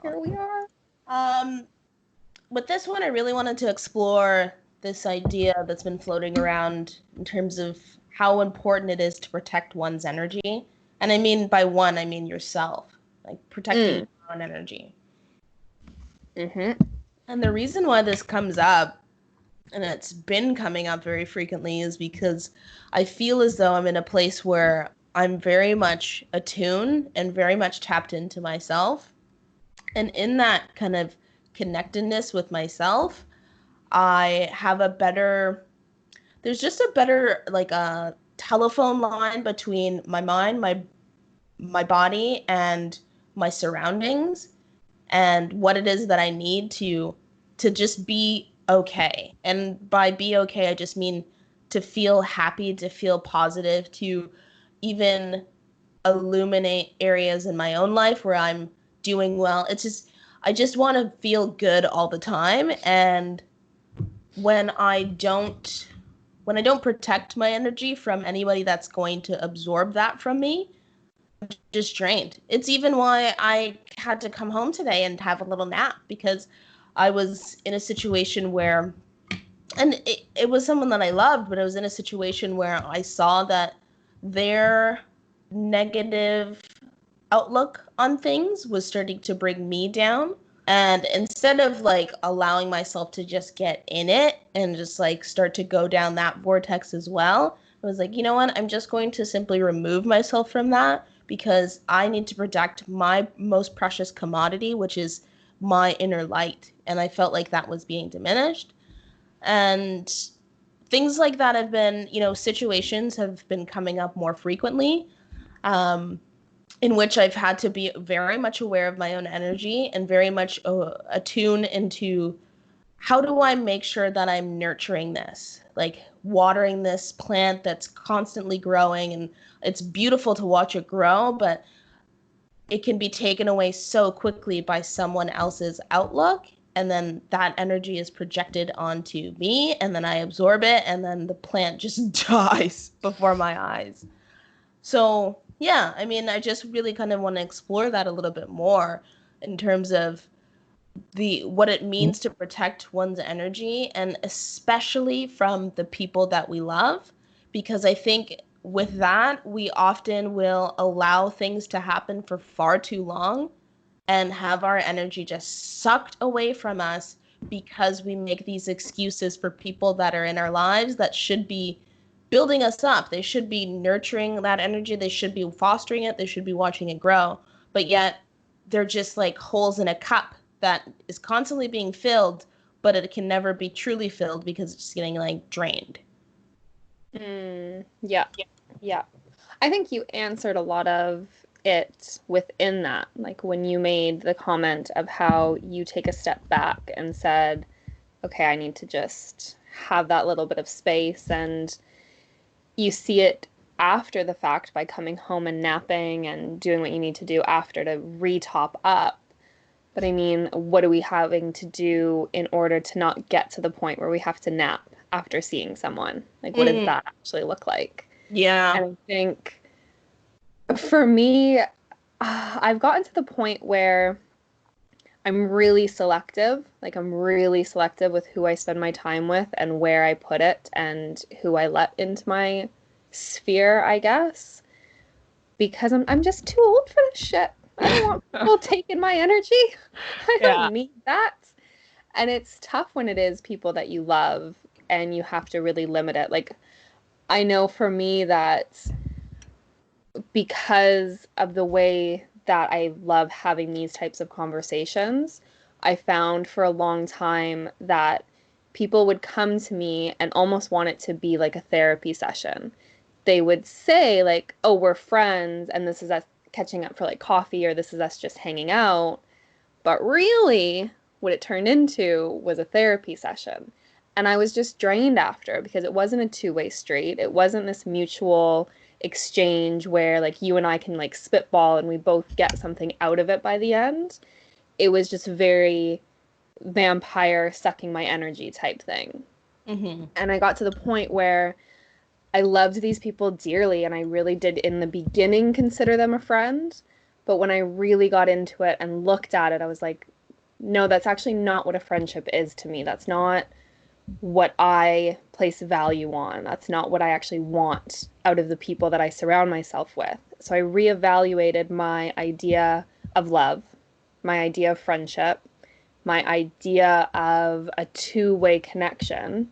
Here we are. With this one, I really wanted to explore this idea that's been floating around in terms of how important it is to protect one's energy. And I mean by one, I mean yourself, like protecting your own energy. Mm-hmm. And the reason why this comes up, and it's been coming up very frequently, is because I feel as though I'm in a place where I'm very much attuned and very much tapped into myself. And in that kind of connectedness with myself, I have there's just a better, like a telephone line between my mind, my body, and my surroundings, and what it is that I need to just be okay. And by be okay, I just mean to feel happy, to feel positive, to even illuminate areas in my own life where I'm doing well. I just want to feel good all the time. And when I don't protect my energy from anybody that's going to absorb that from me, I'm just drained. It's even why I had to come home today and have a little nap, because I was in a situation where, and it was someone that I loved, but I was in a situation where I saw that their negative outlook on things was starting to bring me down. And instead of like allowing myself to just get in it and just like start to go down that vortex as well, I was like, you know what? I'm just going to simply remove myself from that, because I need to protect my most precious commodity, which is my inner light. And I felt like that was being diminished. And things like that have been, situations have been coming up more frequently. In which I've had to be very much aware of my own energy and very much attuned into how do I make sure that I'm nurturing this, like watering this plant that's constantly growing, and it's beautiful to watch it grow, but it can be taken away so quickly by someone else's outlook. And then that energy is projected onto me, and then I absorb it, and then the plant just dies before my eyes. So, yeah, I mean, I just really kind of want to explore that a little bit more in terms of what it means to protect one's energy, and especially from the people that we love, because I think with that, we often will allow things to happen for far too long and have our energy just sucked away from us because we make these excuses for people that are in our lives that should be building us up. They should be nurturing that energy. They should be fostering it. They should be watching it grow. But yet they're just like holes in a cup that is constantly being filled, but it can never be truly filled because it's just getting like drained. Yeah. Yeah. I think you answered a lot of it within that. Like when you made the comment of how you take a step back and said, okay, I need to just have that little bit of space, and you see it after the fact by coming home and napping and doing what you need to do after to re-top up. But I mean, what are we having to do in order to not get to the point where we have to nap after seeing someone? Like, what does that actually look like? Yeah. And I think for me, I've gotten to the point where I'm really selective. Like, I'm really selective with who I spend my time with and where I put it and who I let into my sphere, I guess. Because I'm just too old for this shit. I don't want people taking my energy. I don't need that. And it's tough when it is people that you love and you have to really limit it. Like, I know for me that because of the way that I love having these types of conversations, I found for a long time that people would come to me and almost want it to be like a therapy session. They would say like, oh, we're friends and this is us catching up for like coffee, or this is us just hanging out. But really, what it turned into was a therapy session. And I was just drained after because it wasn't a two-way street. It wasn't this mutual exchange where like you and I can like spitball and we both get something out of it by the end. It was just very vampire sucking my energy type thing. Mm-hmm. And I got to the point where I loved these people dearly, and I really did in the beginning consider them a friend. But when I really got into it and looked at it, I was like, no, that's actually not what a friendship is to me. That's not what I place value on. That's not what I actually want out of the people that I surround myself with. So I reevaluated my idea of love, my idea of friendship, my idea of a two-way connection.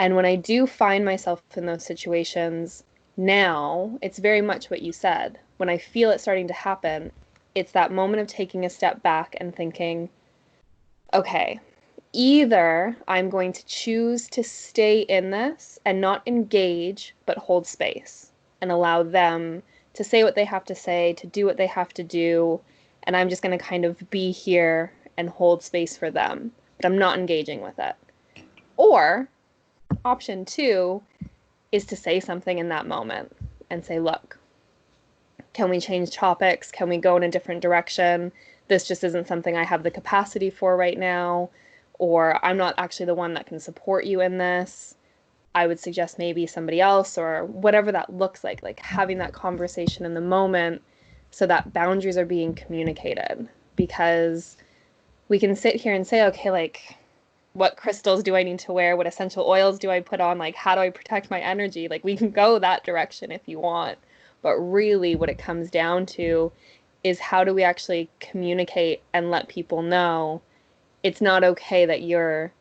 And when I do find myself in those situations now, it's very much what you said. When I feel it starting to happen, it's that moment of taking a step back and thinking, okay, either I'm going to choose to stay in this and not engage, but hold space and allow them to say what they have to say, to do what they have to do, and I'm just going to kind of be here and hold space for them, but I'm not engaging with it. Or option two is to say something in that moment and say, look, can we change topics? Can we go in a different direction? This just isn't something I have the capacity for right now, or I'm not actually the one that can support you in this. I would suggest maybe somebody else, or whatever that looks like having that conversation in the moment so that boundaries are being communicated. Because we can sit here and say, okay, like, what crystals do I need to wear? What essential oils do I put on? Like, how do I protect my energy? Like, we can go that direction if you want. But really, what it comes down to is how do we actually communicate and let people know it's not okay that you're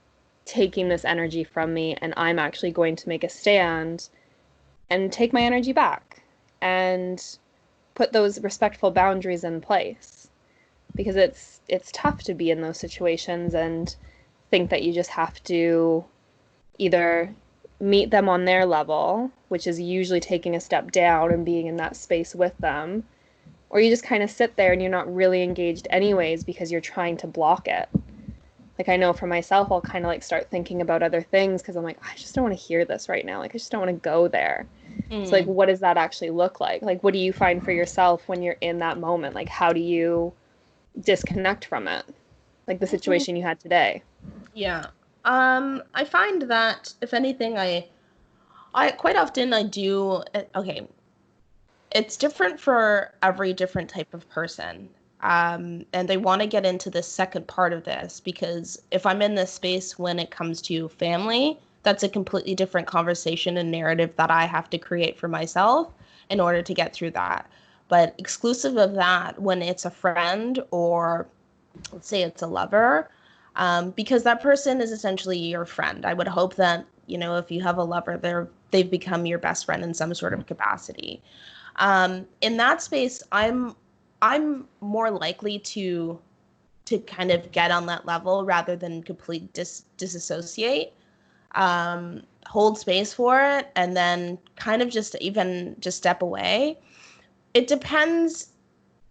taking this energy from me and I'm actually going to make a stand and take my energy back and put those respectful boundaries in place, because it's tough to be in those situations and think that you just have to either meet them on their level, which is usually taking a step down and being in that space with them, or you just kind of sit there and you're not really engaged anyways because you're trying to block it. Like, I know for myself, I'll kind of like start thinking about other things because I'm like, I just don't want to hear this right now. Like, I just don't want to go there. So, like, Mm. what does that actually look like? Like, what do you find for yourself when you're in that moment? Like, how do you disconnect from it? Like the situation you had today. Yeah. I find that if anything, I quite often I do. Okay, it's different for every different type of person. And they want to get into the second part of this because if I'm in this space when it comes to family, that's a completely different conversation and narrative that I have to create for myself in order to get through that. But exclusive of that, when it's a friend or let's say it's a lover, because that person is essentially your friend. I would hope that, you know, if you have a lover, they've become your best friend in some sort of capacity. In that space, I'm more likely to kind of get on that level rather than complete disassociate. Hold space for it, and then kind of just step away. It depends.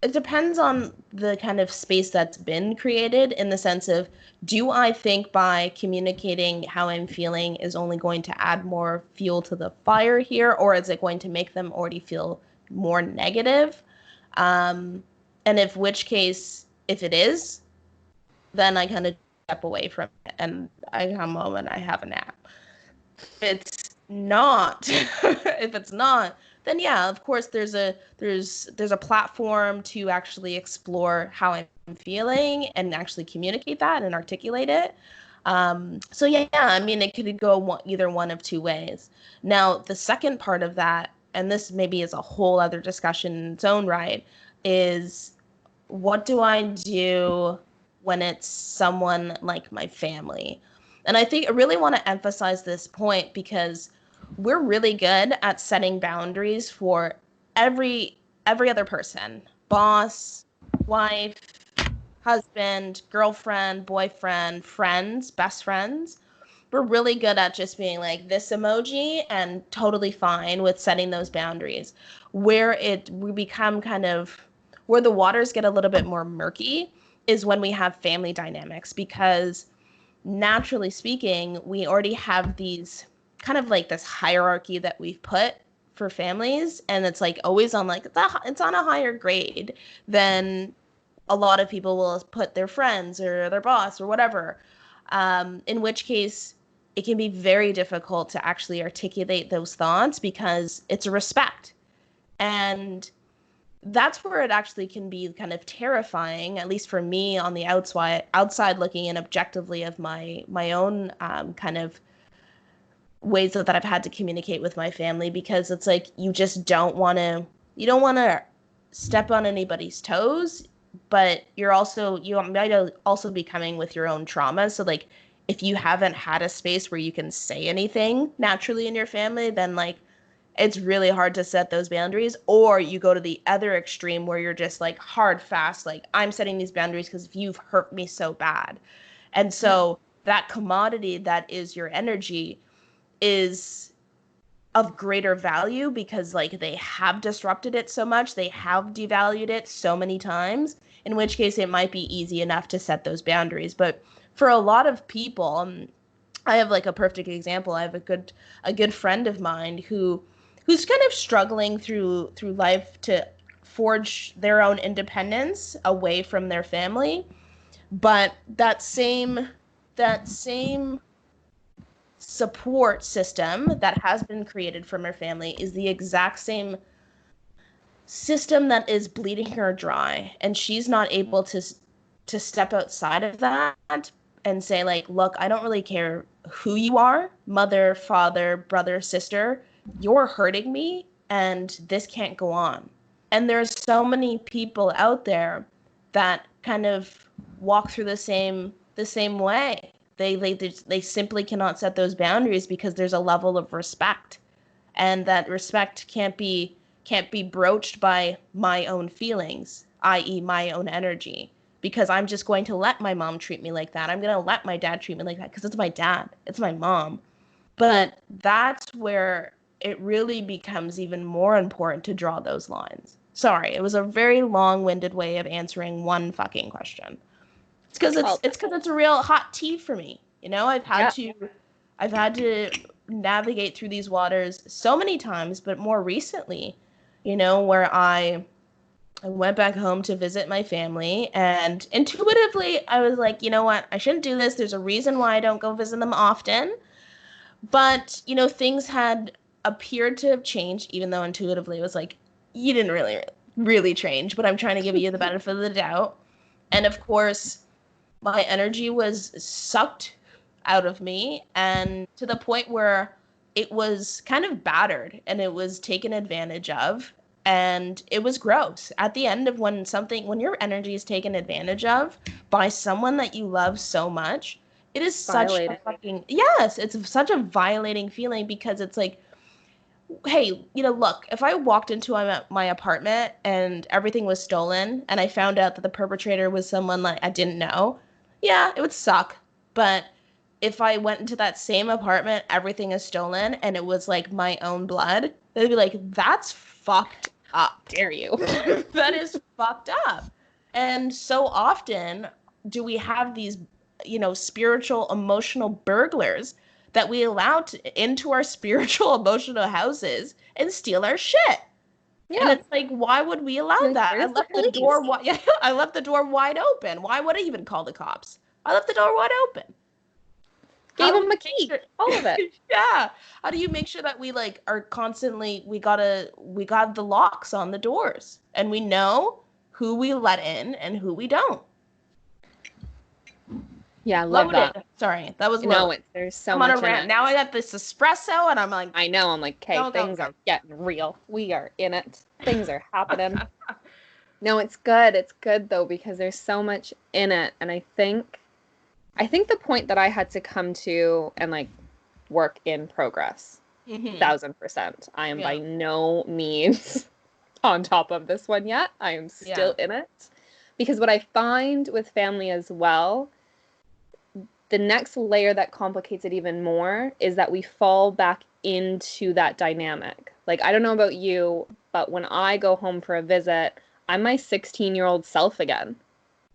It depends on the kind of space that's been created in the sense of, do I think by communicating how I'm feeling is only going to add more fuel to the fire here, or is it going to make them already feel more negative? Um, and if which case, if it is, then I kind of step away from it and I come home and I have a nap. It's not, if it's not, then yeah, of course there's a platform to actually explore how I'm feeling and actually communicate that and articulate it. So yeah, I mean, it could go either one of two ways. Now, the second part of that, and this maybe is a whole other discussion in its own right, is what do I do when it's someone like my family? And I think I really want to emphasize this point because we're really good at setting boundaries for every other person, boss, wife, husband, girlfriend, boyfriend, friends, best friends. We're really good at just being like this emoji and totally fine with setting those boundaries. Where it we become kind of where the waters get a little bit more murky is when we have family dynamics because naturally speaking, we already have these kind of like this hierarchy that we've put for families and it's like always on like it's on a higher grade than a lot of people will put their friends or their boss or whatever. In which case, it can be very difficult to actually articulate those thoughts because it's a respect. And that's where it actually can be kind of terrifying, at least for me on the outside looking in objectively of my own kind of ways that I've had to communicate with my family, because it's like you just don't want to step on anybody's toes, but you might also be coming with your own trauma. So like if you haven't had a space where you can say anything naturally in your family, then like it's really hard to set those boundaries. Or you go to the other extreme where you're just like hard fast, like I'm setting these boundaries because you've hurt me so bad. And so that commodity that is your energy is of greater value because like they have disrupted it so much, they have devalued it so many times, in which case it might be easy enough to set those boundaries. But for a lot of people, I have like a perfect example. I have a good friend of mine who's kind of struggling through life to forge their own independence away from their family. But that same support system that has been created from her family is the exact same system that is bleeding her dry, and she's not able to step outside of that and say like, look, I don't really care who you are, mother, father, brother, sister, you're hurting me and this can't go on. And there's so many people out there that kind of walk through the same way. They simply cannot set those boundaries because there's a level of respect, and that respect can't be broached by my own feelings, i.e. my own energy, because I'm just going to let my mom treat me like that. I'm going to let my dad treat me like that because it's my dad, it's my mom. But that's where it really becomes even more important to draw those lines. Sorry, it was a very long-winded way of answering one fucking question. It's because it's Well, it's because it's a real hot tea for me. You know, yeah. I've had to navigate through these waters so many times, but more recently, where I went back home to visit my family, and intuitively I was like, you know what, I shouldn't do this. There's a reason why I don't go visit them often. But, things had appeared to have changed, even though intuitively it was like, you didn't really change, but I'm trying to give you the benefit of the doubt. And of course, my energy was sucked out of me, and to the point where it was kind of battered and it was taken advantage of, and it was gross. At the end of when your energy is taken advantage of by someone that you love so much, it is such a Violating. fucking, yes, it's such a violating feeling, because it's like, hey, look, if I walked into my apartment and everything was stolen and I found out that the perpetrator was someone like I didn't know, yeah, it would suck. But if I went into that same apartment, everything is stolen, and it was like my own blood, they'd be like, that's fucked up. Dare you? That is fucked up. And so often do we have these, spiritual, emotional burglars that we allow into our spiritual, emotional houses and steal our shit. And Yeah. it's like, why would we allow Like, that? I where's the left the door police? wide. Yeah, I left the door wide open. Why would I even call the cops? I left the door wide open. How Gave do we him a make key. sure? All of it. Yeah. How do you make sure that we like are constantly we got the locks on the doors and we know who we let in and who we don't? Yeah, I love Loaded. that. Sorry, that was No, loaded. there's so I'm on a much in rant. it. Now I got this espresso and I'm like, I know. I'm like, okay, go, go, things go. are getting real. We are in it. Things are happening. No, it's good. It's good though because there's so much in it, and I think the point that I had to come to and like work in progress, Hmm. 1000%. I am by Yeah. no means on top of this one yet. I am Yeah. still in it because what I find with family as well, the next layer that complicates it even more is that we fall back into that dynamic. Like, I don't know about you, but when I go home for a visit, I'm my 16-year-old self again.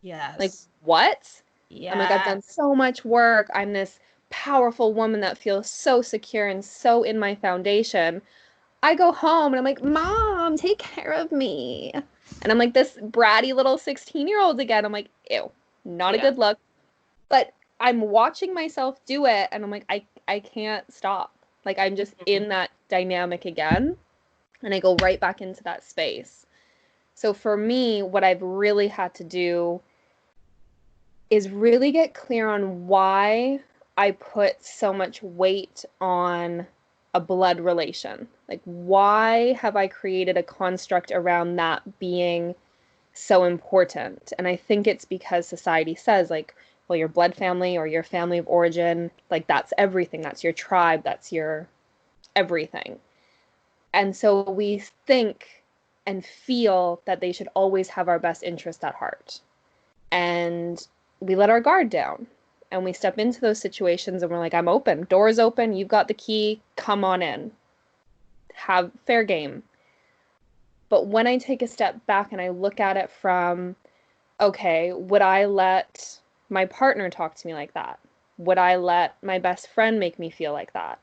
Like, Yes. what? I'm like, I've done Yes. so much work. I'm this powerful woman that feels so secure and so in my foundation. I go home and I'm like, Mom, take care of me. And I'm like this bratty little 16-year-old again. I'm like, ew, not a Yeah. good look. But I'm watching myself do it and I'm like, I can't stop. Like I'm just Mhm. in that dynamic again. And I go right back into that space. So for me, what I've really had to do is really get clear on why I put so much weight on a blood relation. Like, why have I created a construct around that being so important? And I think it's because society says, like, well, your blood family or your family of origin, like, that's everything. That's your tribe. That's your everything. And so we think and feel that they should always have our best interest at heart. And we let our guard down and we step into those situations and we're like, I'm open, doors open, you've got the key, come on in, have fair game. But when I take a step back and I look at it from, okay, would I let my partner talk to me like that? Would I let my best friend make me feel like that?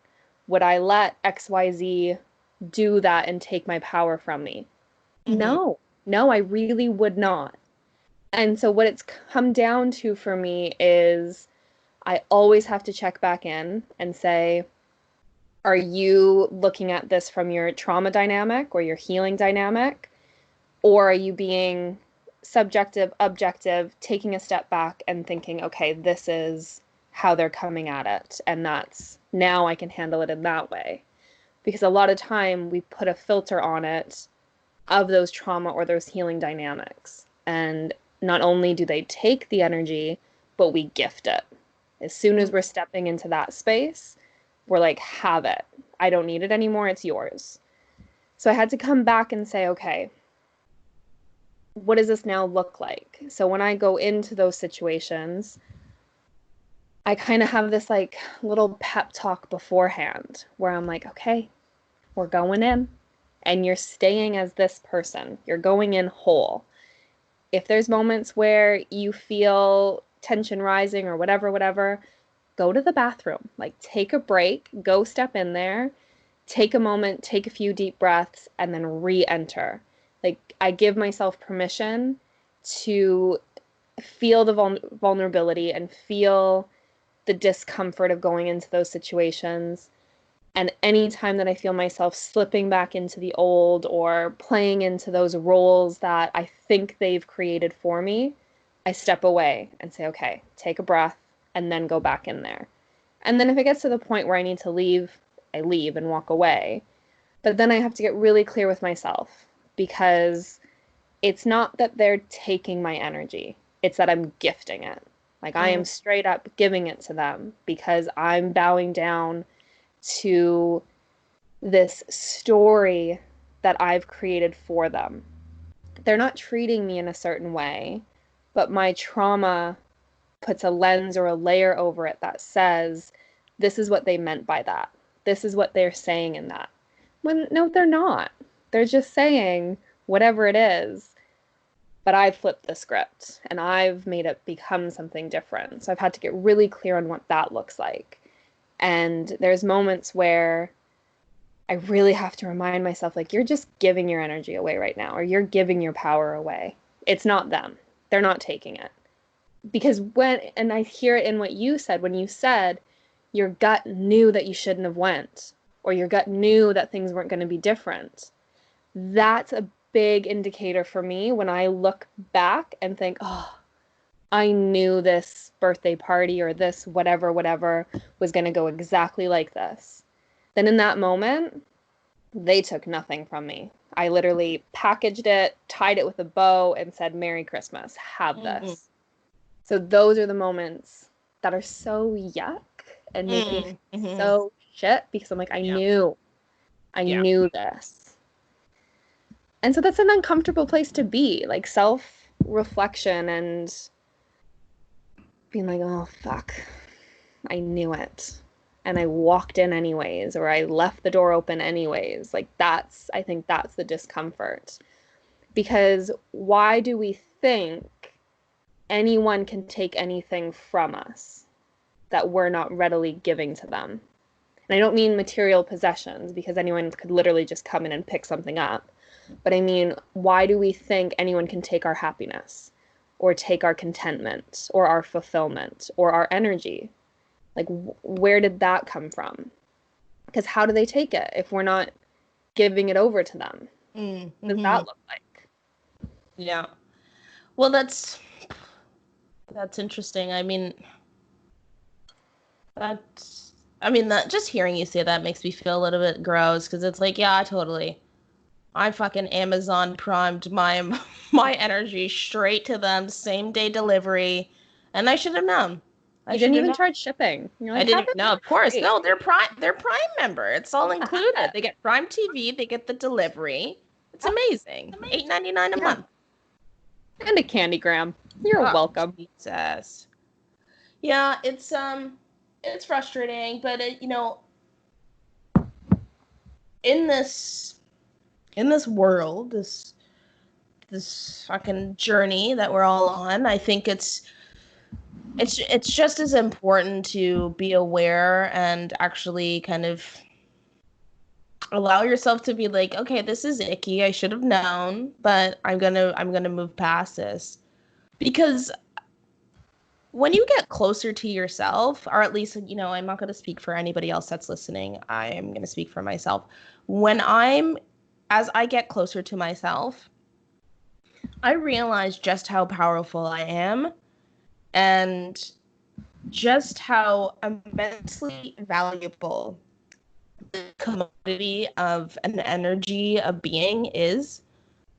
Would I let XYZ do that and take my power from me? Mm-hmm. No, I really would not. And so what it's come down to for me is I always have to check back in and say, are you looking at this from your trauma dynamic or your healing dynamic? Or are you being subjective, objective, taking a step back and thinking, okay, this is how they're coming at it. And that's now I can handle it in that way. Because a lot of time we put a filter on it of those trauma or those healing dynamics. And not only do they take the energy, but we gift it. As soon as we're stepping into that space, we're like, have it. I don't need it anymore. It's yours. So I had to come back and say, okay, what does this now look like? So when I go into those situations, I kind of have this like little pep talk beforehand where I'm like, okay, we're going in and you're staying as this person. You're going in whole. If there's moments where you feel tension rising or whatever, go to the bathroom. Like take a break, go step in there, take a moment, take a few deep breaths, and then re-enter. Like I give myself permission to feel the vulnerability and feel the discomfort of going into those situations. And anytime that I feel myself slipping back into the old or playing into those roles that I think they've created for me, I step away and say, okay, take a breath and then go back in there. And then if it gets to the point where I need to leave, I leave and walk away. But then I have to get really clear with myself because it's not that they're taking my energy, it's that I'm gifting it. Like I am straight up giving it to them because I'm bowing down to this story that I've created for them. They're not treating me in a certain way, but my trauma puts a lens or a layer over it that says, this is what they meant by that. This is what they're saying in that. When no, they're not. They're just saying whatever it is, but I've flipped the script and I've made it become something different. So I've had to get really clear on what that looks like. And there's moments where I really have to remind myself, like, you're just giving your energy away right now, or you're giving your power away. It's not them. They're not taking it. Because and I hear it in what you said, when you said your gut knew that you shouldn't have went, or your gut knew that things weren't going to be different. That's a big indicator for me when I look back and think, oh, I knew this birthday party or this whatever was going to go exactly like this. Then in that moment, they took nothing from me. I literally packaged it, tied it with a bow, and said, Merry Christmas, have this. So those are the moments that are so yuck and make me feel so shit because I'm like, I knew this. And so that's an uncomfortable place to be, like self-reflection and being like, oh, fuck, I knew it. And I walked in anyways, or I left the door open anyways. Like I think that's the discomfort. Because why do we think anyone can take anything from us that we're not readily giving to them? And I don't mean material possessions, because anyone could literally just come in and pick something up. But I mean, why do we think anyone can take our happiness or take our contentment or our fulfillment or our energy? Like, where did that come from? Because how do they take it if we're not giving it over to them? What does that look like? Yeah. Well, that's interesting. I mean, that just hearing you say that makes me feel a little bit gross because it's like, yeah, totally. I fucking Amazon primed my my energy straight to them, same day delivery, and I should have known. I You didn't should have even known. charge shipping. You're I like, didn't have even it know. Of for course, free. no, they're Prime member. It's all included. They get Prime TV, they get the delivery. It's amazing. $8.99 a Yeah. month. And a candygram. You're Oh, welcome. Jesus. Yeah, it's frustrating, but in this world, this fucking journey that we're all on, I think it's just as important to be aware and actually kind of allow yourself to be like, okay, this is icky. I should have known, but I'm gonna move past this. Because when you get closer to yourself, or at least, I'm not gonna speak for anybody else that's listening. I am gonna speak for myself. As I get closer to myself, I realize just how powerful I am and just how immensely valuable the commodity of an energy of being is.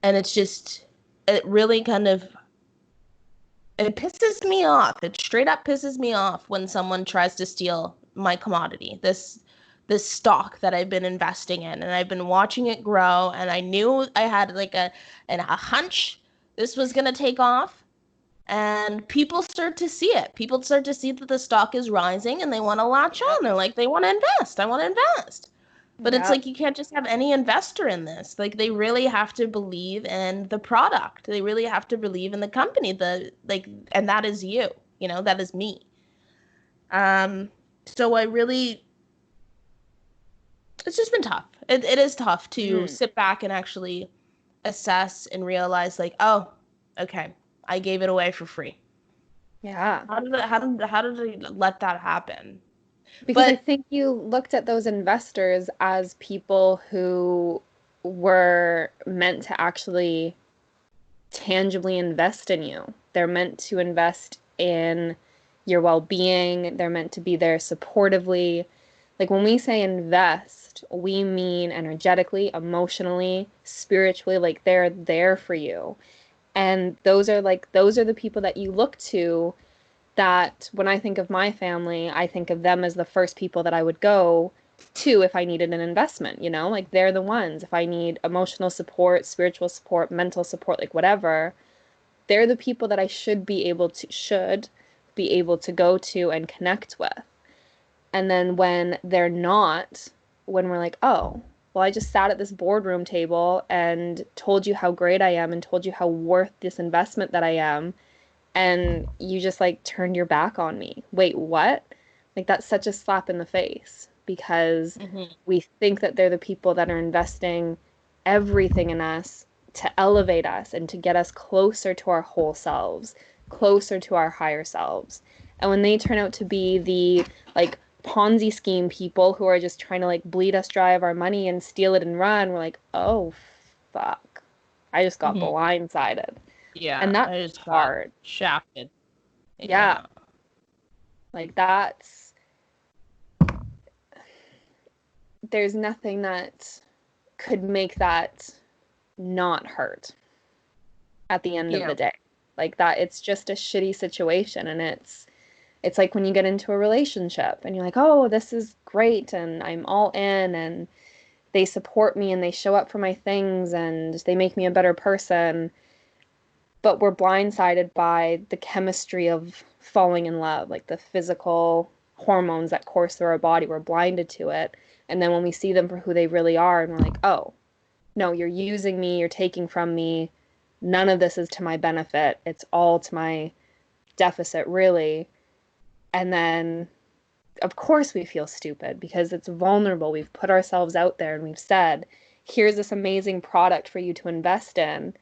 And it really kind of, it pisses me off. It straight up pisses me off when someone tries to steal my commodity, this stock that I've been investing in, and I've been watching it grow, and I knew I had like a hunch this was going to take off. And people start to see it. People start to see that the stock is rising and they want to latch Yep. on. They're like, they want to invest. I want to invest. But it's Yep. like you can't just have any investor in this. Like they really have to believe in the product. They really have to believe in the company. And that is you. That is me. So it's just been tough. It is tough to Mm. sit back and actually assess and realize like, oh, okay, I gave it away for free. Yeah. How did I let that happen? Because I But think you looked at those investors as people who were meant to actually tangibly invest in you. They're meant to invest in your well-being. They're meant to be there supportively. Like when we say invest, we mean energetically, emotionally, spiritually, like they're there for you. And those are the people that you look to, that when I think of my family, I think of them as the first people that I would go to if I needed an investment, like they're the ones. If I need emotional support, spiritual support, mental support, like whatever, they're the people that I should be able to go to and connect with. And then when they're not, when we're like, oh, well, I just sat at this boardroom table and told you how great I am and told you how worth this investment that I am, and you just like turned your back on me. Wait, what? Like that's such a slap in the face because mhm, we think that they're the people that are investing everything in us to elevate us and to get us closer to our whole selves, closer to our higher selves. And when they turn out to be the like Ponzi scheme people who are just trying to like bleed us dry of our money and steal it and run, we're like, oh, fuck. I just got mhm. blindsided. Yeah, And that's I just got hard. shafted. Yeah. Yeah. Like there's nothing that could make that not hurt at the end of Yeah. the day. Like that, it's just a shitty situation. And it's like when you get into a relationship and you're like, oh, this is great. And I'm all in and they support me and they show up for my things and they make me a better person. But we're blindsided by the chemistry of falling in love, like the physical hormones that course through our body. We're blinded to it. And then when we see them for who they really are, and we're like, oh, no, you're using me, you're taking from me. None of this is to my benefit. It's all to my deficit, really. And then, of course, we feel stupid because it's vulnerable. We've put ourselves out there and we've said, here's this amazing product for you to invest in.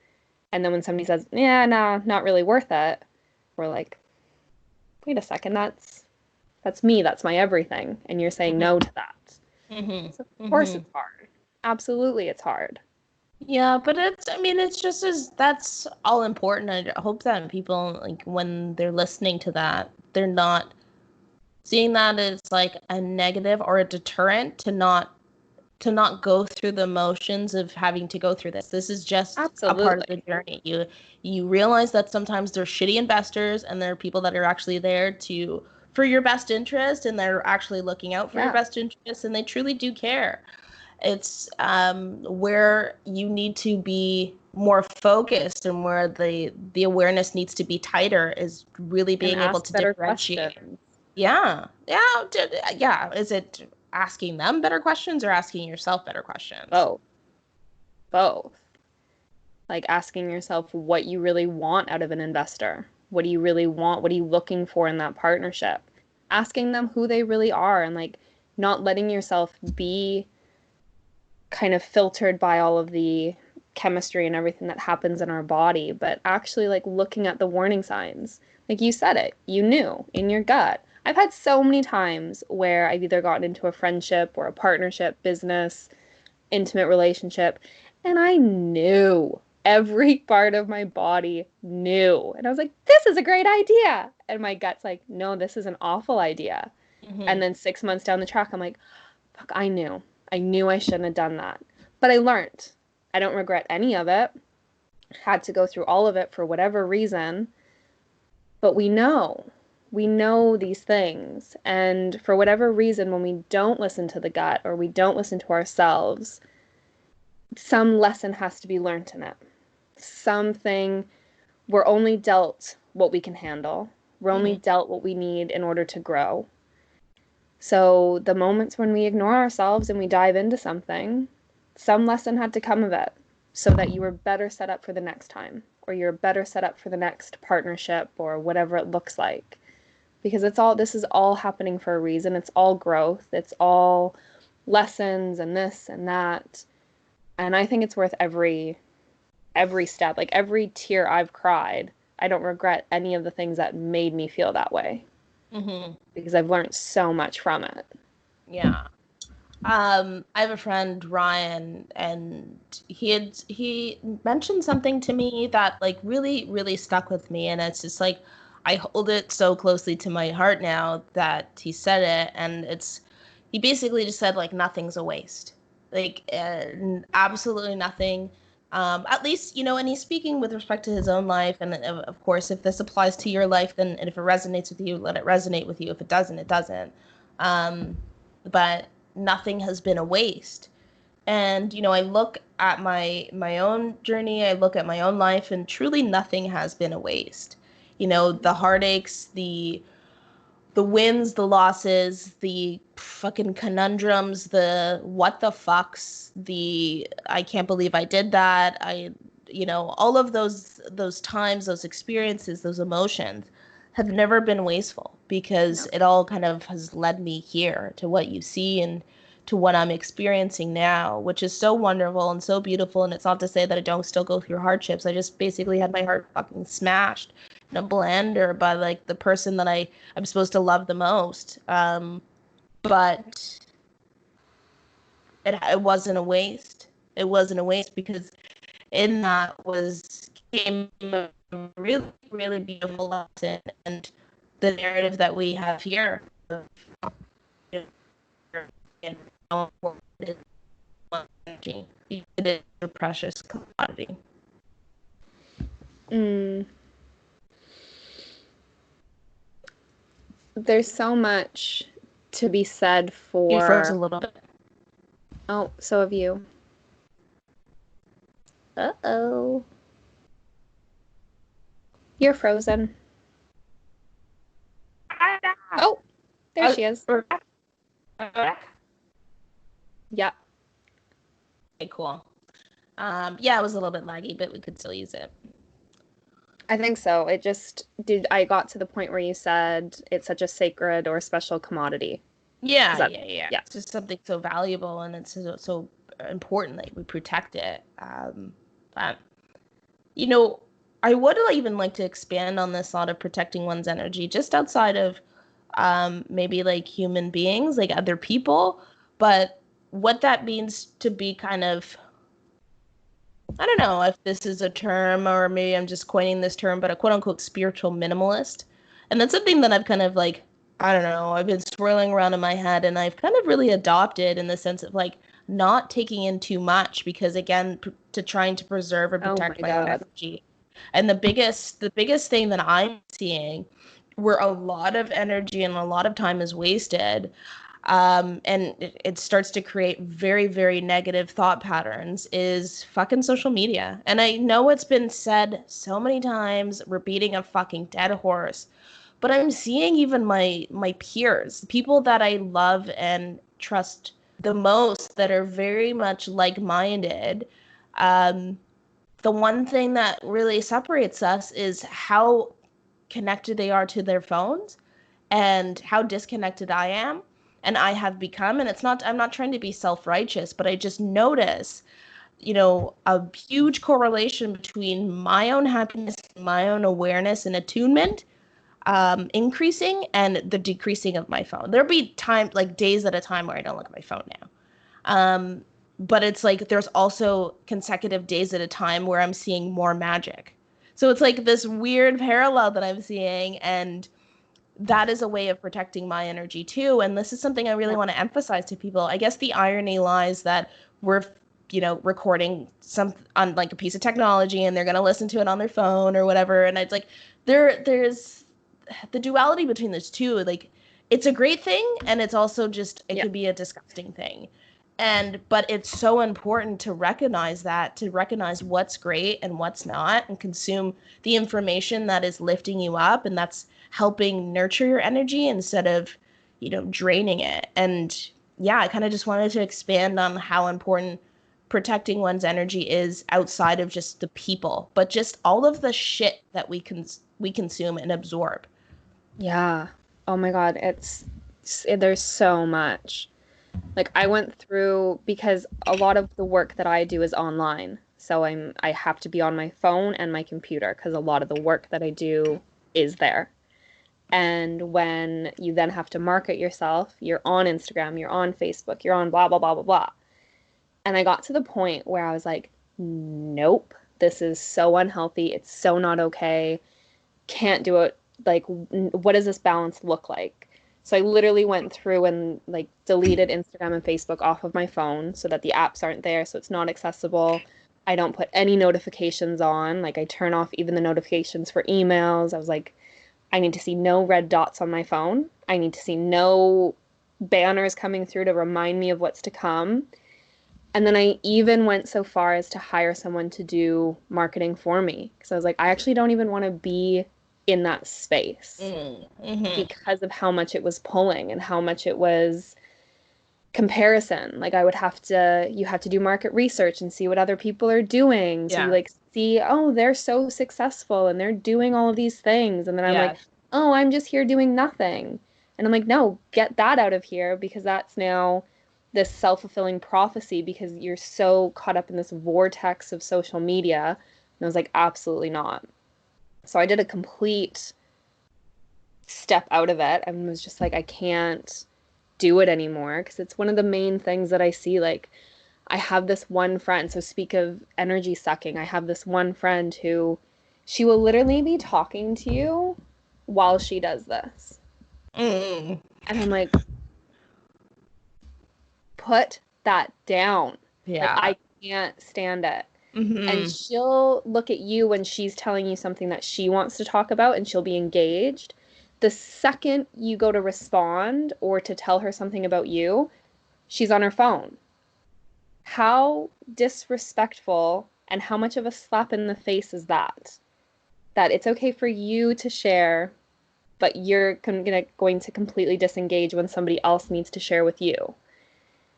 And then when somebody says, yeah, no, not really worth it, we're like, wait a second, that's me, that's my everything. And you're saying Mhm, no to that. mhm, So of course mhm. it's hard. Absolutely it's hard. Yeah, but it's just as that's all important. I hope that people, like, when they're listening to that, they're not seeing that as like a negative or a deterrent to not go through the motions of having to go through this. This is just a part of the Absolutely. journey. You realize that sometimes there's shitty investors and there are people that are actually there to for your best interest, and they're actually looking out for your Yeah. best interest, and they truly do care. It's where you need to be more focused and where the awareness needs to be tighter is really And being able ask to better differentiate. questions. Yeah. Is it asking them better questions or asking yourself better questions? Both. Both. Like asking yourself what you really want out of an investor. What do you really want? What are you looking for in that partnership? Asking them who they really are and like not letting yourself be kind of filtered by all of the chemistry and everything that happens in our body, but actually like looking at the warning signs. Like you said it, you knew in your gut. I've had so many times where I've either gotten into a friendship or a partnership, business, intimate relationship, and I knew every part of my body knew. And I was like, this is a great idea. And my gut's like, no, this is an awful idea. And Mm-hmm. then 6 months down the track, I'm like, fuck, I knew. I knew I shouldn't have done that. But I learned. I don't regret any of it. Had to go through all of it for whatever reason. But we know. We know these things. And for whatever reason, when we don't listen to the gut or we don't listen to ourselves, some lesson has to be learned in it. Something, we're only dealt what we can handle. We're only Mm-hmm. dealt what we need in order to grow. So the moments when we ignore ourselves and we dive into something, some lesson had to come of it so that you were better set up for the next time or you're better set up for the next partnership or whatever it looks like. Because this is all happening for a reason. It's all growth. It's all lessons and this and that. And I think it's worth every step, like every tear I've cried. I don't regret any of the things that made me feel that way Mm-hmm. because I've learned so much from it. Yeah. I have a friend, Ryan, and he mentioned something to me that like really, really stuck with me. And it's just like I hold it so closely to my heart now that he said it. And he basically just said like nothing's a waste. Like absolutely nothing. At least, and he's speaking with respect to his own life. And of course, if this applies to your life, then and if it resonates with you, let it resonate with you. If it doesn't, it doesn't. But nothing has been a waste. And I look at my own journey, I look at my own life, and truly nothing has been a waste. The heartaches, the wins, the losses, the fucking conundrums, the what the fucks, the I can't believe I did that. All of those times, those experiences, those emotions have never been wasteful because No, it all kind of has led me here to what you see and to what I'm experiencing now, which is so wonderful and so beautiful. And it's not to say that I don't still go through hardships. I just basically had my heart fucking smashed in a blender by like the person that I'm supposed to love the most. But it wasn't a waste. It wasn't a waste because in that was came a really, really beautiful lesson, and the narrative that we have here of, and how important it is energy. It is a precious commodity. mm, there's so much to be said You froze a for. little bit. Oh, so have you. Uh-oh. You're frozen. Oh, there she is. Okay, Yeah, cool. Yeah, it was a little bit laggy, but we could still use it. I think so. It just did. I got to the point where you said it's such a sacred or special commodity. Is Yeah, that, yeah, yeah. yeah. It's just something so valuable and it's so important that we protect it. But you know, I would even like to expand on this thought of protecting one's energy just outside of maybe like human beings, like other people, but what that means to be kind of I don't know if this is a term or maybe I'm just coining this term, but a quote unquote spiritual minimalist. And that's something that I've kind of like, I don't know, I've been swirling around in my head and I've kind of really adopted in the sense of like not taking in too much because again, to trying to preserve and Oh protect my my own God. energy. And the biggest thing that I'm seeing where a lot of energy and a lot of time is wasted and it starts to create very, very negative thought patterns is fucking social media. And I know it's been said so many times, we're beating a fucking dead horse, but I'm seeing even my peers, people that I love and trust the most that are very much like-minded. Um, the one thing that really separates us is how connected they are to their phones and how disconnected I am and I have become. And I'm not trying to be self-righteous, but I just notice, a huge correlation between my own happiness, my own awareness and attunement increasing and the decreasing of my phone. There'll be time, like days at a time where I don't look at my phone now. Um, but it's like there's also consecutive days at a time where I'm seeing more magic. So it's like this weird parallel that I'm seeing, and that is a way of protecting my energy too. And this is something I really Yeah. want to emphasize to people. I guess the irony lies that we're, recording some on like a piece of technology and they're going to listen to it on their phone or whatever. And it's like there's the duality between those two. Like it's a great thing and it's also just it Yeah. can be a disgusting thing. But it's so important to recognize that, to recognize what's great and what's not, and consume the information that is lifting you up and that's helping nurture your energy instead of, draining it. And yeah, I kind of just wanted to expand on how important protecting one's energy is outside of just the people, but just all of the shit that we consume and absorb. Yeah. Oh my God. There's so much. Like I went through because a lot of the work that I do is online. So I have to be on my phone and my computer because a lot of the work that I do is there. And when you then have to market yourself, you're on Instagram, you're on Facebook, you're on blah blah blah blah blah. And I got to the point where I was like, nope, this is so unhealthy. It's so not okay. Can't do it. Like, what does this balance look like? So I literally went through and like deleted Instagram and Facebook off of my phone so that the apps aren't there, so it's not accessible. I don't put any notifications on. Like I turn off even the notifications for emails. I was like, I need to see no red dots on my phone. I need to see no banners coming through to remind me of what's to come. And then I even went so far as to hire someone to do marketing for me. Because I was like, I actually don't even want to be in that space Mm-hmm. because of how much it was pulling and how much it was comparison. Like you have to do market research and see what other people are doing. So you Yeah. like see, oh, they're so successful and they're doing all of these things. And then I'm like, Yes. oh, I'm just here doing nothing. And I'm like, no, get that out of here because that's now this self-fulfilling prophecy because you're so caught up in this vortex of social media. And I was like, absolutely not. So I did a complete step out of it and was just like, I can't do it anymore because it's one of the main things that I see. Like, I have this one friend, so speak of energy sucking, I have this one friend who she will literally be talking to you while she does this. Mm. And I'm like, put that down. Like, Yeah. I can't stand it. And Mm-hmm. she'll look at you when she's telling you something that she wants to talk about and she'll be engaged. The second you go to respond or to tell her something about you, she's on her phone. How disrespectful and how much of a slap in the face is that? That it's okay for you to share, but you're going to completely disengage when somebody else needs to share with you.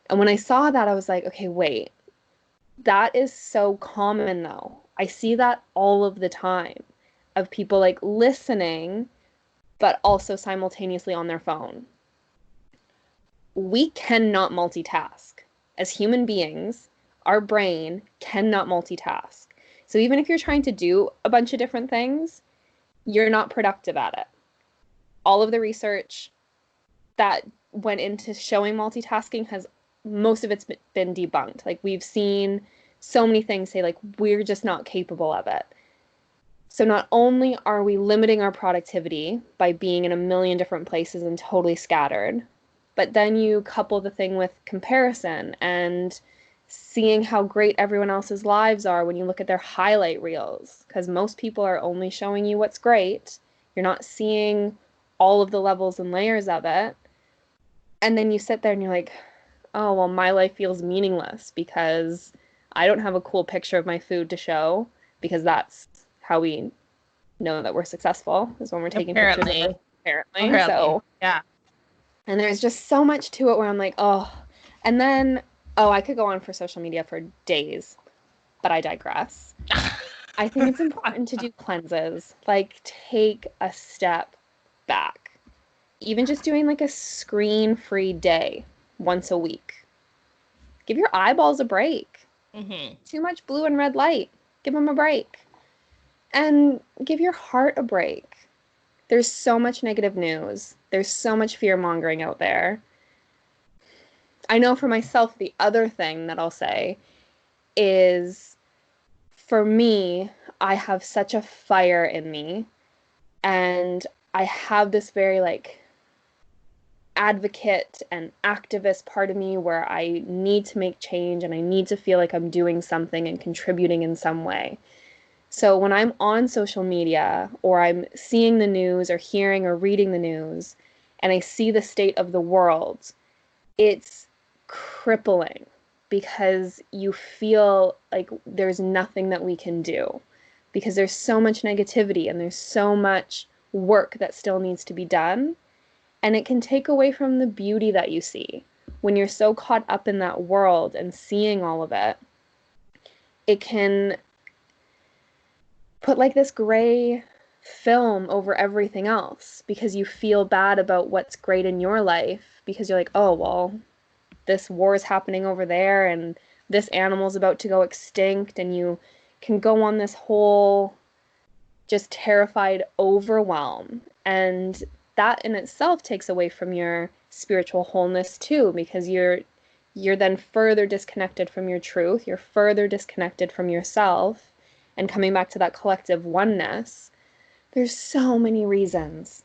And when I saw that, I was like, okay, wait, that is so common though. I see that all of the time of people like listening, but also simultaneously on their phone. We cannot multitask. As human beings, our brain cannot multitask. So even if you're trying to do a bunch of different things, you're not productive at it. All of the research that went into showing multitasking has most of it's been debunked. Like we've seen so many things say like we're just not capable of it. So not only are we limiting our productivity by being in a million different places and totally scattered, but then you couple the thing with comparison and seeing how great everyone else's lives are when you look at their highlight reels, because most people are only showing you what's great. You're not seeing all of the levels and layers of it. And then you sit there and you're like, oh, well, my life feels meaningless because I don't have a cool picture of my food to show, because that's how we know that we're successful, is when we're taking pictures of Apparently. it, apparently. Apparently. So, Yeah. and there's just so much to it where I'm like, oh, and then, oh, I could go on for social media for days, but I digress. I think it's important to do cleanses, like take a step back. Even just doing like a screen-free day once a week. Give your eyeballs a break. Mm-hmm. Too much blue and red light. Give them a break. And give your heart a break. There's so much negative news. There's so much fear mongering out there. I know for myself, the other thing that I'll say is for me, I have such a fire in me, and I have this very like advocate and activist part of me where I need to make change and I need to feel like I'm doing something and contributing in some way. So when I'm on social media or I'm seeing the news or hearing or reading the news and I see the state of the world, it's crippling because you feel like there's nothing that we can do because there's so much negativity and there's so much work that still needs to be done. And it can take away from the beauty that you see. When you're so caught up in that world and seeing all of it, it can put like this gray film over everything else because you feel bad about what's great in your life because you're like, oh, well, this war is happening over there and this animal's about to go extinct. And you can go on this whole just terrified overwhelm. And that in itself takes away from your spiritual wholeness too, because you're then further disconnected from your truth, you're further disconnected from yourself, and coming back to that collective oneness. There's so many reasons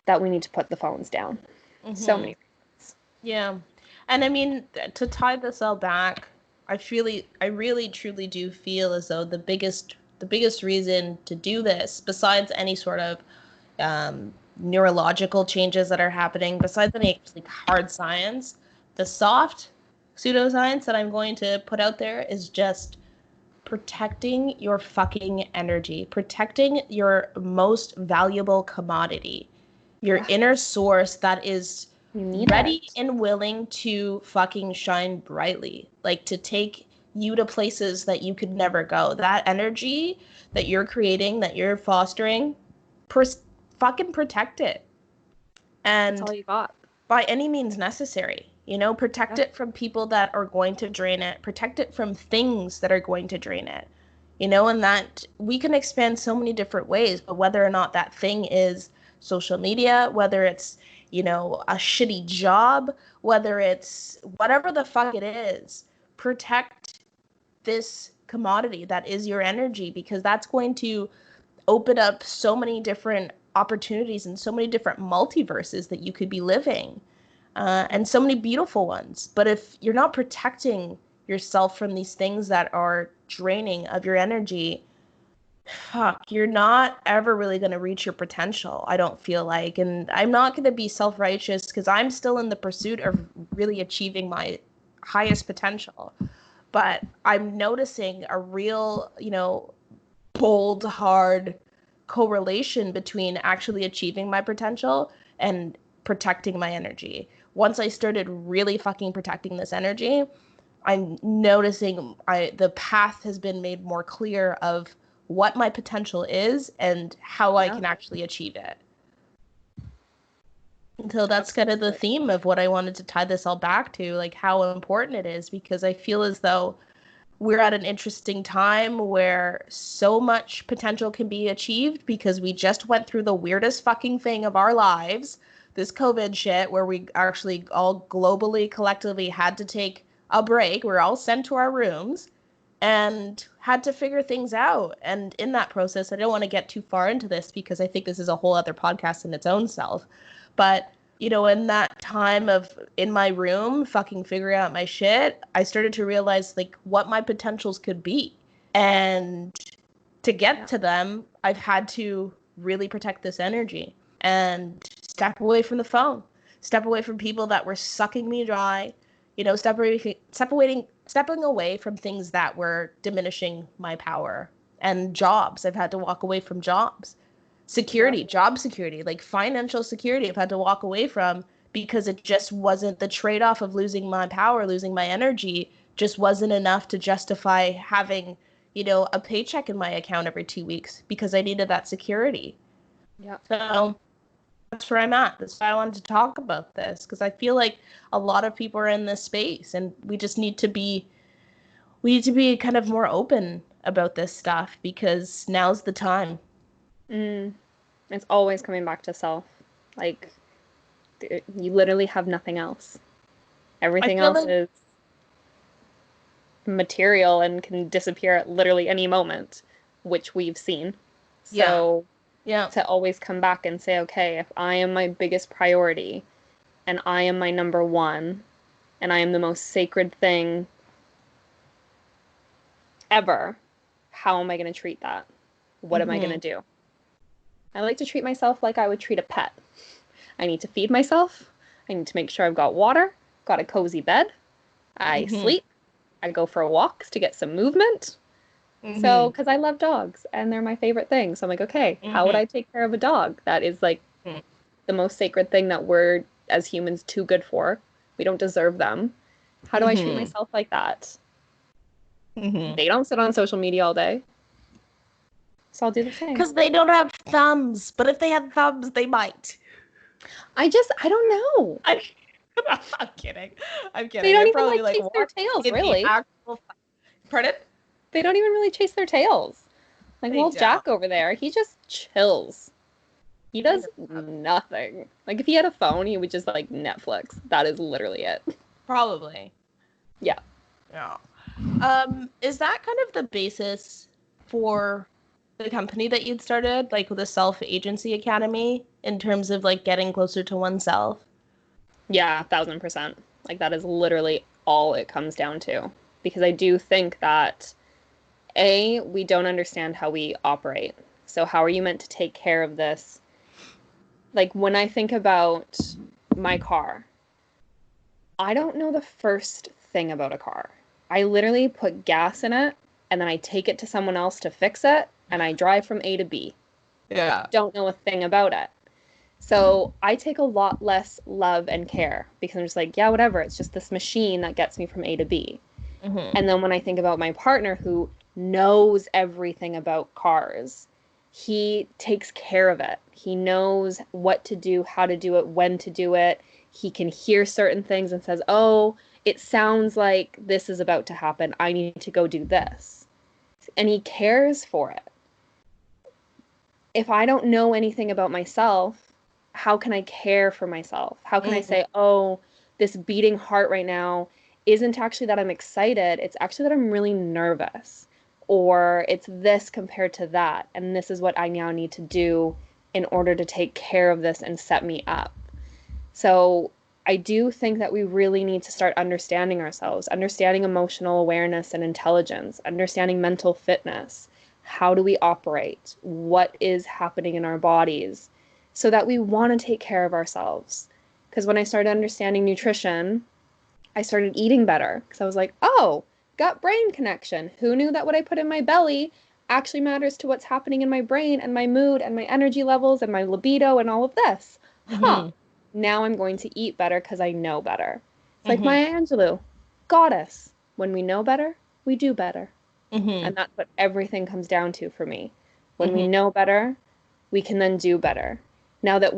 that we need to put the phones down. So Mm-hmm. many reasons. Yeah. And I mean, to tie this all back, I really truly do feel as though the biggest reason to do this, besides any sort of neurological changes that are happening, besides any like hard science, the soft pseudoscience that I'm going to put out there is just protecting your fucking energy, protecting your most valuable commodity, your Yeah, inner source that is you need ready it. and willing to fucking shine brightly, like to take you to places that you could never go. That energy that you're creating, that you're fostering, fucking protect it. That's And all you got. by any means necessary. You know, protect Yeah. it from people that are going to drain it, protect it from things that are going to drain it. You know, and that we can expand so many different ways, but whether or not that thing is social media, whether it's, you know, a shitty job, whether it's whatever the fuck it is, protect this commodity that is your energy because that's going to open up so many different opportunities and so many different multiverses that you could be living and so many beautiful ones. But if you're not protecting yourself from these things that are draining of your energy, fuck, you're not ever really going to reach your potential, I don't feel like. And I'm not going to be self righteous because I'm still in the pursuit of really achieving my highest potential. But I'm noticing a real, you know, bold, hard correlation between actually achieving my potential and protecting my energy. Once I started really fucking protecting this energy, I'm noticing the path has been made more clear of what my potential is and how I Yeah, can actually achieve it. So that's kind of the absolutely. theme of what I wanted to tie this all back to, like how important it is, because I feel as though we're at an interesting time where so much potential can be achieved because we just went through the weirdest fucking thing of our lives, this COVID shit, where we actually all globally, collectively had to take a break. We're all sent to our rooms. and had to figure things out. And in that process, I don't want to get too far into this because I think this is a whole other podcast in its own self. But, in that time of in my room, fucking figuring out my shit, I started to realize like what my potentials could be. And to get to them, I've had to really protect this energy and step away from the phone, step away from people that were sucking me dry, stepping away from things that were diminishing my power. And jobs, I've had to walk away from jobs. Security, job security, like financial security, I've had to walk away from because it just wasn't the trade-off of losing my power, losing my energy, just wasn't enough to justify having, a paycheck in my account every 2 weeks because I needed that security. Yeah. So that's where I'm at. That's why I wanted to talk about this, because I feel like a lot of people are in this space and we need to be kind of more open about this stuff because now's the time. It's always coming back to self. Like, you literally have nothing else. I Everything feel else like, is material and can disappear at literally any moment, which we've seen. yeah, So yeah. to always come back and say, okay, if I am my biggest priority and I am my number one and I am the most sacred thing ever, how am I going to treat that? What am I going Mm-hmm. to do? I like to treat myself like I would treat a pet. I need to feed myself. I need to make sure I've got water, got a cozy bed. I Mm-hmm. sleep. I go for walks to get some movement. So, Mm-hmm. because I love dogs and they're my favorite thing. So I'm like, okay, how would Mm-hmm. I take care of a dog? That is like the most sacred thing that we're as humans too good for. We don't deserve them. How do I treat Mm-hmm. myself like that? Mm-hmm. They don't sit on social media all day. So I'll do the same. Because they don't have thumbs, but if they had thumbs, they might. I don't know. I, I'm kidding. I'm They kidding. don't They're even probably like like chase their walking tails, in the really. actual. Pardon? They don't even really chase their tails. Like They little don't. Jack over there, he just chills. He I does know. nothing. Like if he had a phone, he would just like Netflix. That is literally it. Probably. Yeah. Yeah. Is that kind of the basis for the company that you'd started, like the Self Agency Academy, in terms of like getting closer to oneself? Yeah, 1,000%. Like that is literally all it comes down to. Because I do think that we don't understand how we operate. So how are you meant to take care of this? Like when I think about my car, I don't know the first thing about a car. I literally put gas in it and then I take it to someone else to fix it and I drive from A to B. Yeah. Don't know a thing about it. So I take a lot less love and care because I'm just like, yeah, whatever. It's just this machine that gets me from A to B. Mm-hmm. And then when I think about my partner who knows everything about cars, he takes care of it. He knows what to do, how to do it, when to do it. He can hear certain things and says, oh, it sounds like this is about to happen. I need to go do this. And he cares for it. If I don't know anything about myself, how can I care for myself? How can I Mm-hmm. say, oh, this beating heart right now isn't actually that I'm excited, it's actually that I'm really nervous, or it's this compared to that, and this is what I now need to do in order to take care of this and set me up. So I do think that we really need to start understanding ourselves, understanding emotional awareness and intelligence, understanding mental fitness. How do we operate? What is happening in our bodies? So that we want to take care of ourselves. Because when I started understanding nutrition, I started eating better because I was like, oh, gut brain connection. Who knew that what I put in my belly actually matters to what's happening in my brain and my mood and my energy levels and my libido and all of this? Huh. Mm-hmm. Now I'm going to eat better because I know better. It's like Mm-hmm. Maya Angelou, goddess. When we know better, we do better. Mm-hmm. And that's what everything comes down to for me. When we Mm-hmm. know better, we can then do better. Now that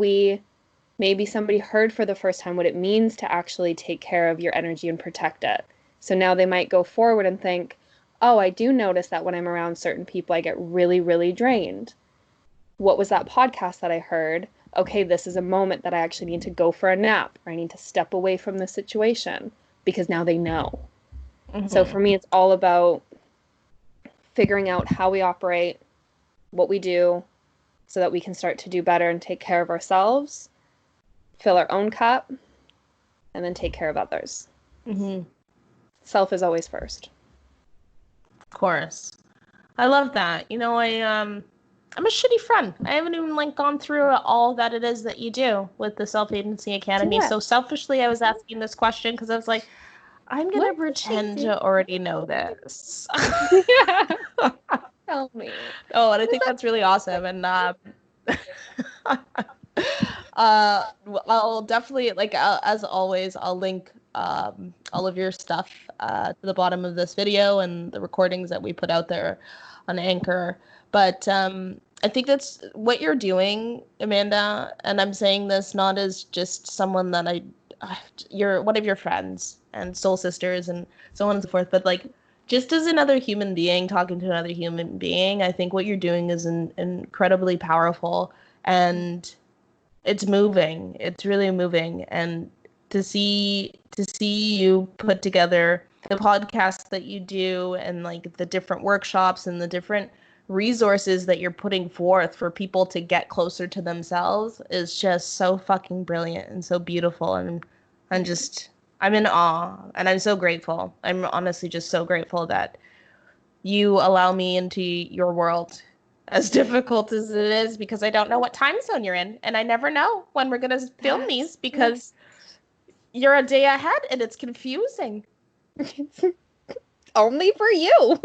maybe somebody heard for the first time what it means to actually take care of your energy and protect it. So now they might go forward and think, oh, I do notice that when I'm around certain people, I get really, really drained. What was that podcast that I heard? Okay, this is a moment that I actually need to go for a nap or I need to step away from the situation because now they know. So Mm-hmm. for me, it's all about figuring out how we operate, what we do, so that we can start to do better and take care of ourselves, fill our own cup, and then take care of others. Mm-hmm. Self is always first. Of course. I love that. You know, I'm a shitty friend. I haven't even like gone through all that it is that you do with the Self Agency Academy. So selfishly, I was asking this question because I was like, I'm gonna pretend to already know this. Yeah. Tell me. Oh, and I think that's really awesome. And I'll definitely as always, I'll link all of your stuff to the bottom of this video and the recordings that we put out there on Anchor. But I think that's what you're doing, Amanda. And I'm saying this not as just someone that you're one of your friends and soul sisters and so on and so forth, but like just as another human being talking to another human being. I think what you're doing is incredibly powerful, and it's moving. It's really moving. And to see you put together the podcast that you do and like the different workshops and the different resources that you're putting forth for people to get closer to themselves is just so fucking brilliant and so beautiful. And I'm in awe, and I'm so grateful. I'm honestly just so grateful that you allow me into your world, as difficult as it is, because I don't know what time zone you're in, and I never know when we're gonna film these because you're a day ahead and it's confusing. Only for you.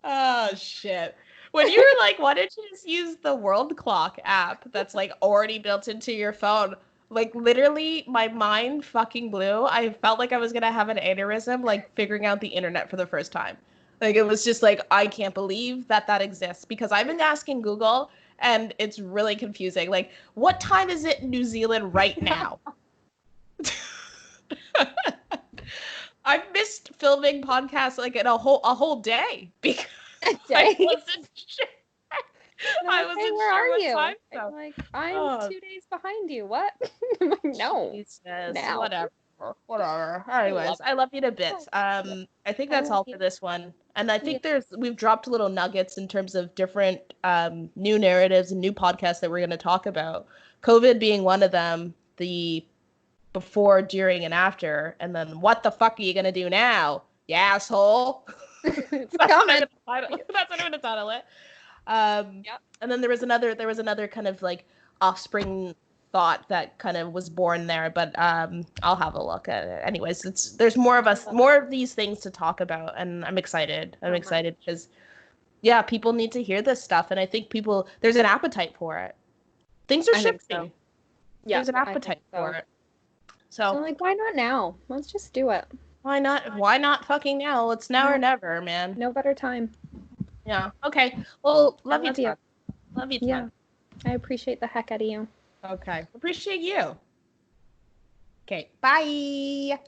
Oh shit. When you were like, why don't you just use the world clock app that's like already built into your phone? Like literally my mind fucking blew. I felt like I was gonna have an aneurysm, like figuring out the internet for the first time. Like it was just like, I can't believe that exists, because I've been asking Google and it's really confusing. Like, what time is it in New Zealand right now? I've missed filming podcasts like in a whole day because I wasn't sure. I wasn't Hey, where sure are what you? time. I'm like, I'm 2 days behind you. What? I'm like, no. Jesus, Now. whatever. Anyways, I love you to bits. I think that's all for this one. And I think we've dropped little nuggets in terms of different new narratives and new podcasts that we're going to talk about. COVID being one of them, the before, during, and after, and then what the fuck are you gonna do now, you asshole? It's coming. That's what I'm gonna title it. And then there was another kind of like offspring thought that kind of was born there, but I'll have a look at it. Anyways, there's more of these things to talk about, and I'm excited. I'm excited because people need to hear this stuff, and I think there's an appetite for it. Things are shifting. Yeah, there's an appetite for it. So I'm like, why not now? Let's just do it. Why not fucking now? It's now or never, man. No better time. Yeah. Okay. Well, love you. Love you. Yeah. I appreciate the heck out of you. Okay. Appreciate you. Okay. Bye.